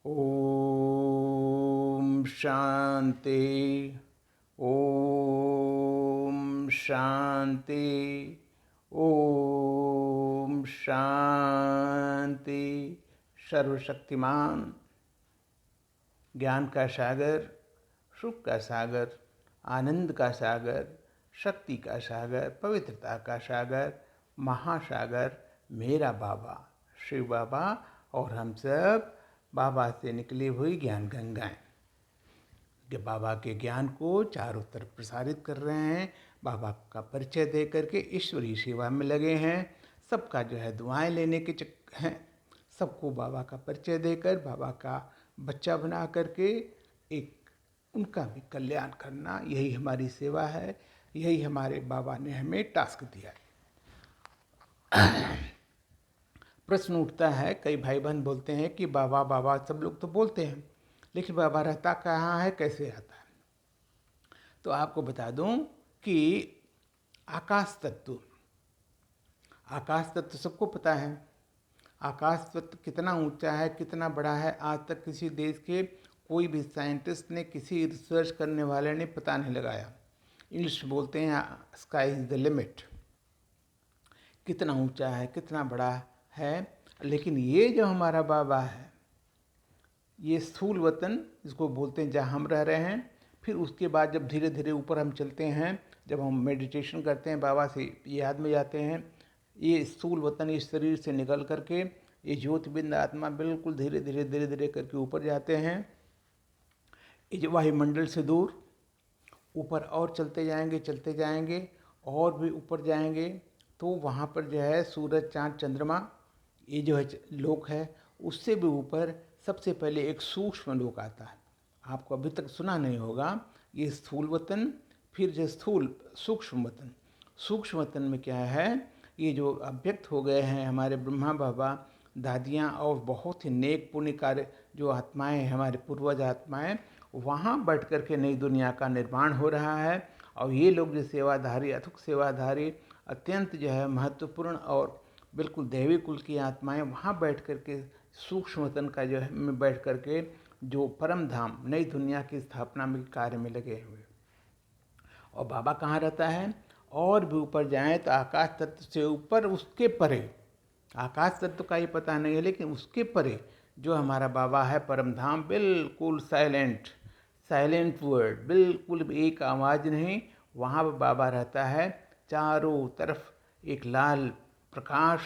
ओम शांति। ओम शांति। ओम शांति। सर्वशक्तिमान ज्ञान का सागर, सुख का सागर, आनंद का सागर, शक्ति का सागर, पवित्रता का सागर, महासागर मेरा बाबा शिव बाबा और हम सब बाबा से निकली हुई ज्ञान गंगाएं कि बाबा के ज्ञान को चारों तरफ प्रसारित कर रहे हैं। बाबा का परिचय दे करके ईश्वरीय सेवा में लगे हैं। सबका जो है दुआएं लेने के हैं। सबको बाबा का परिचय देकर बाबा का बच्चा बना करके एक उनका भी कल्याण करना, यही हमारी सेवा है। यही हमारे बाबा ने हमें टास्क दिया है। प्रश्न उठता है, कई भाई बहन बोलते हैं कि बाबा बाबा सब लोग तो बोलते हैं, लेकिन बाबा रहता कहाँ है, कैसे आता है? तो आपको बता दूं कि आकाश तत्व सबको पता है। आकाश तत्व कितना ऊंचा है, कितना बड़ा है, आज तक किसी देश के कोई भी साइंटिस्ट ने, किसी रिसर्च करने वाले ने पता नहीं लगाया। इंग्लिश बोलते हैं स्काई इज द लिमिट। कितना ऊंचा है, कितना बड़ा है। लेकिन ये जो हमारा बाबा है, ये स्थूल वतन इसको बोलते हैं जहाँ हम रह रहे हैं। फिर उसके बाद जब धीरे धीरे ऊपर हम चलते हैं, जब हम मेडिटेशन करते हैं, बाबा से याद में जाते हैं, ये स्थूल वतन इस शरीर से निकल करके ये ज्योतिबिंद आत्मा बिल्कुल धीरे धीरे धीरे धीरे करके ऊपर जाते हैं। इस वायुमंडल से दूर ऊपर और चलते जाएंगे और भी ऊपर जाएंगे तो वहाँ पर जो है सूरज, चाँद, चंद्रमा, ये जो है लोक है। उससे भी ऊपर सबसे पहले एक सूक्ष्म लोक आता है। आपको अभी तक सुना नहीं होगा। ये स्थूल वतन, फिर जो सूक्ष्म वतन। सूक्ष्म वतन में क्या है, ये जो अव्यक्त हो गए हैं हमारे ब्रह्मा बाबा, दादियाँ और बहुत ही नेक पुण्य कार्य जो आत्माएं हैं, हमारे पूर्वज आत्माएं, वहाँ बैठ कर के नई दुनिया का निर्माण हो रहा है। और ये लोग जो सेवाधारी, अथक सेवाधारी, अत्यंत जो है महत्वपूर्ण और बिल्कुल दैवी कुल की आत्माएं वहाँ बैठ कर के सूक्ष्म वतन का जो है में बैठ कर के जो परम धाम नई दुनिया की स्थापना में कार्य में लगे हुए। और बाबा कहाँ रहता है? और भी ऊपर जाएं तो आकाश तत्व से ऊपर, उसके परे, आकाश तत्व का ही पता नहीं है, लेकिन उसके परे जो हमारा बाबा है परम धाम, बिल्कुल साइलेंट वर्ड, बिल्कुल एक आवाज़ नहीं, वहाँ पर बाबा रहता है। चारों तरफ एक लाल प्रकाश,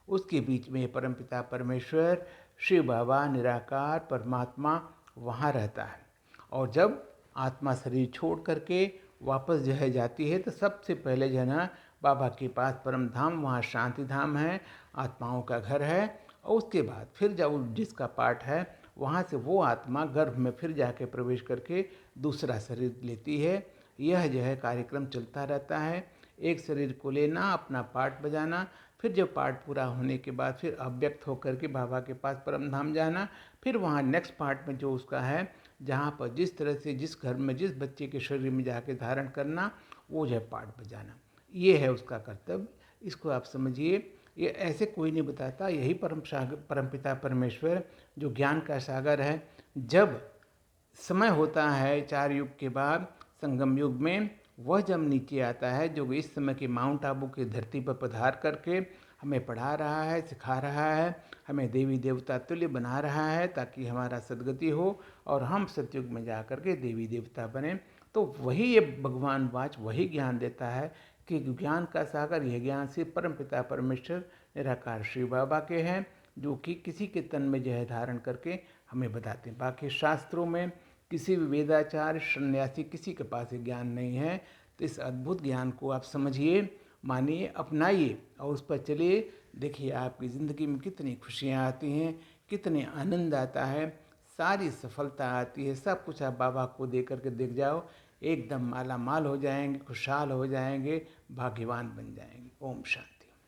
उसके बीच में परमपिता परमेश्वर शिव बाबा निराकार परमात्मा वहाँ रहता है। और जब आत्मा शरीर छोड़ करके वापस जो है जाती है तो सबसे पहले जो है ना बाबा के पास परम धाम, वहाँ शांति धाम है, आत्माओं का घर है। और उसके बाद फिर जब जिसका पाठ है वहाँ से वो आत्मा गर्भ में फिर जाके प्रवेश करके दूसरा शरीर लेती है। यह जो है कार्यक्रम चलता रहता है। एक शरीर को लेना, अपना पाठ बजाना, फिर जब पाठ पूरा होने के बाद फिर अव्यक्त होकर के बाबा के पास परम धाम जाना। फिर वहाँ नेक्स्ट पार्ट में जो उसका है, जहाँ पर जिस तरह से जिस घर में जिस बच्चे के शरीर में जाके धारण करना, वो जो है पाठ बजाना, ये है उसका कर्तव्य। इसको आप समझिए। ये ऐसे कोई नहीं बताता, यही परमपिता परमेश्वर जो ज्ञान का सागर है। जब समय होता है 4 युग के बाद संगम युग में, वह जब नीचे आता है, जो इस समय के माउंट आबू की धरती पर पधार करके हमें पढ़ा रहा है, सिखा रहा है, हमें देवी देवता तुल्य बना रहा है, ताकि हमारा सद्गति हो और हम सतयुग में जा कर के देवी देवता बने। तो वही ये भगवान वाच वही ज्ञान देता है कि ज्ञान का सागर, यह ज्ञान सिर्फ परमपिता परमेश्वर निराकार शिव बाबा के हैं, जो कि किसी के तन में जो है धारण करके हमें बताते हैं। बाकी शास्त्रों में किसी भी वेदाचार्य, सन्यासी, किसी के पास ये ज्ञान नहीं है। तो इस अद्भुत ज्ञान को आप समझिए, मानिए, अपनाइए और उस पर चलिए। देखिए आपकी ज़िंदगी में कितनी खुशियाँ आती हैं, कितने आनंद आता है, सारी सफलता आती है। सब कुछ आप बाबा को दे करके देख जाओ, एकदम माला माल हो जाएंगे, खुशहाल हो जाएंगे, भाग्यवान बन जाएंगे। ओम शांति।